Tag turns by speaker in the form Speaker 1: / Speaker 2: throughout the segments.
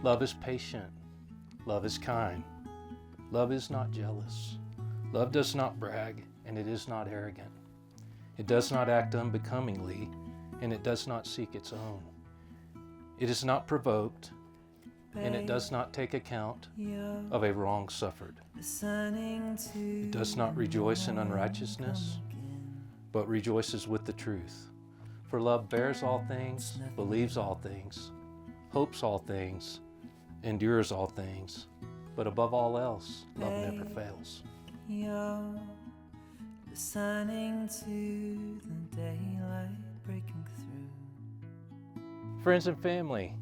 Speaker 1: Love is patient. Love is kind. Love is not jealous. Love does not brag, and it is not arrogant. It does not act unbecomingly, and it does not seek its own. It is not provoked, and it does not take account of a wrong suffered. It does not rejoice in unrighteousness, but rejoices with the truth. For love bears all things, believes all things, hopes all things, endures all things, but above all else, love never fails.
Speaker 2: You're listening to the daylight breaking through.
Speaker 1: Friends and family,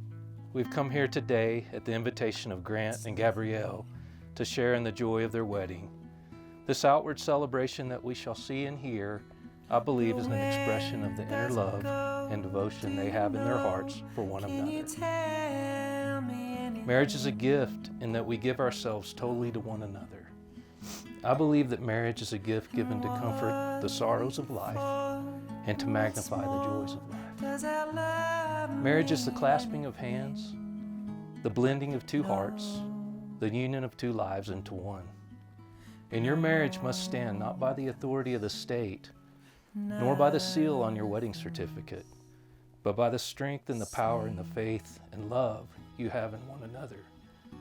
Speaker 1: we've come here today at the invitation of Grant and Gabrielle to share in the joy of their wedding. This outward celebration that we shall see and hear, I believe, is an expression of the inner love and devotion they have in their hearts for one another. Marriage is a gift in that we give ourselves totally to one another. I believe that marriage is a gift given to comfort the sorrows of life and to magnify the joys of life. Marriage is the clasping of hands, the blending of two hearts, the union of two lives into one. And your marriage must stand not by the authority of the state, nor by the seal on your wedding certificate, but by the strength and the power and the faith and love you have in one another.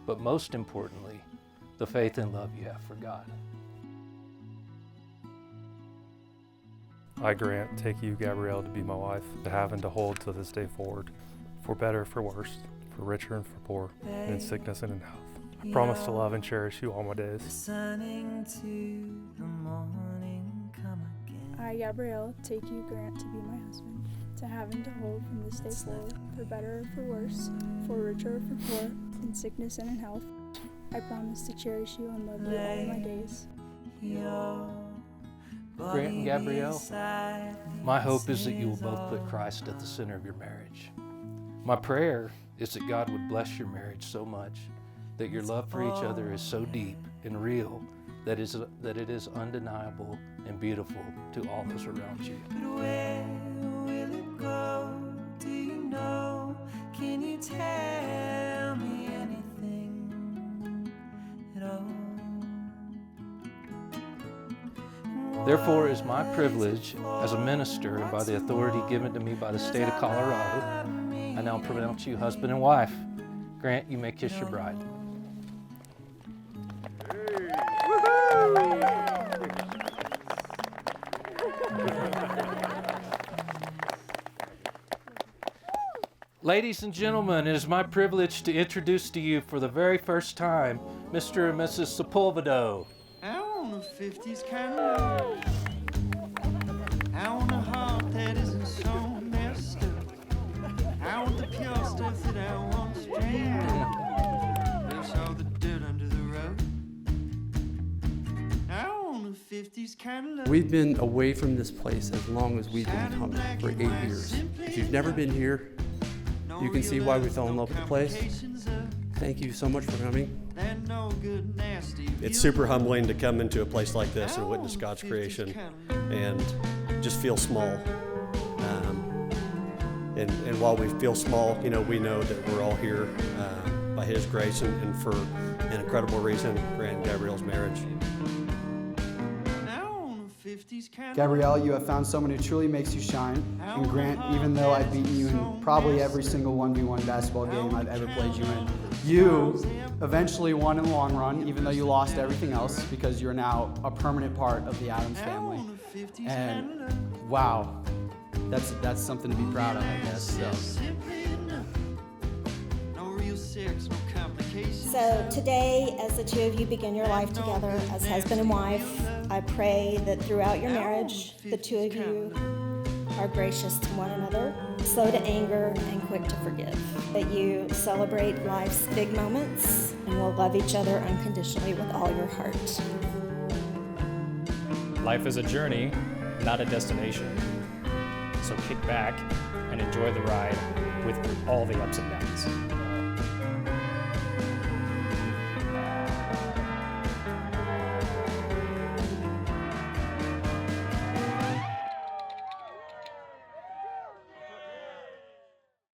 Speaker 1: But most importantly, the faith and love you have for God.
Speaker 3: I, Grant, take you, Gabrielle, to be my wife, to have and to hold to this day forward, for better, for worse, for richer and for poor, and in sickness and in health. I promise to love and cherish you all my days.
Speaker 2: Listening to the morning come again.
Speaker 4: I, Gabrielle, take you, Grant, to be my husband, to have and to hold from this day forward, for better or for worse, for richer or for poor, in sickness and in health. I promise to cherish you and love you all my days.
Speaker 1: Grant and Gabrielle, my hope is that you will both put Christ at the center of your marriage. My prayer is that God would bless your marriage so much that your love for each other is so deep and real that it is undeniable and beautiful to all those around you.
Speaker 2: But where will it go? Do you know? Can you tell me anything at all?
Speaker 1: Therefore, it is my privilege as a minister and by the authority given to me by the state of Colorado, I now pronounce you husband and wife. Grant, you may kiss your bride. Ladies and gentlemen, it is my privilege to introduce to you for the very first time, Mr. and Mrs. Sepulveda.
Speaker 5: I want a 50s kind of love. I want a heart that isn't so messed up. I want the pure stuff that I want straight up. There's all the dirt under the road. I want a 50s kind of love.
Speaker 6: We've been away from this place as long as we've been coming, for 8 years. If you've never been here, you can see why we fell in love with the place. Thank you so much for coming.
Speaker 7: It's super humbling to come into a place like this and witness God's creation and just feel small. And while we feel small, you know, we know that we're all here by His grace and for an incredible reason, Grant and Gabrielle's marriage.
Speaker 8: Gabrielle, you have found someone who truly makes you shine. And Grant, even though I've beaten you in probably every single 1v1 basketball game I've ever played you in, you eventually won in the long run, even though you lost everything else, because you're now a permanent part of the Adams family. And wow, that's something to be proud of, I guess.
Speaker 9: So today, as the two of you begin your life together as husband and wife, I pray that throughout your marriage, the two of you are gracious to one another, slow to anger, and quick to forgive. That you celebrate life's big moments and will love each other unconditionally with all your heart.
Speaker 10: Life is a journey, not a destination. So kick back and enjoy the ride with all the ups and downs.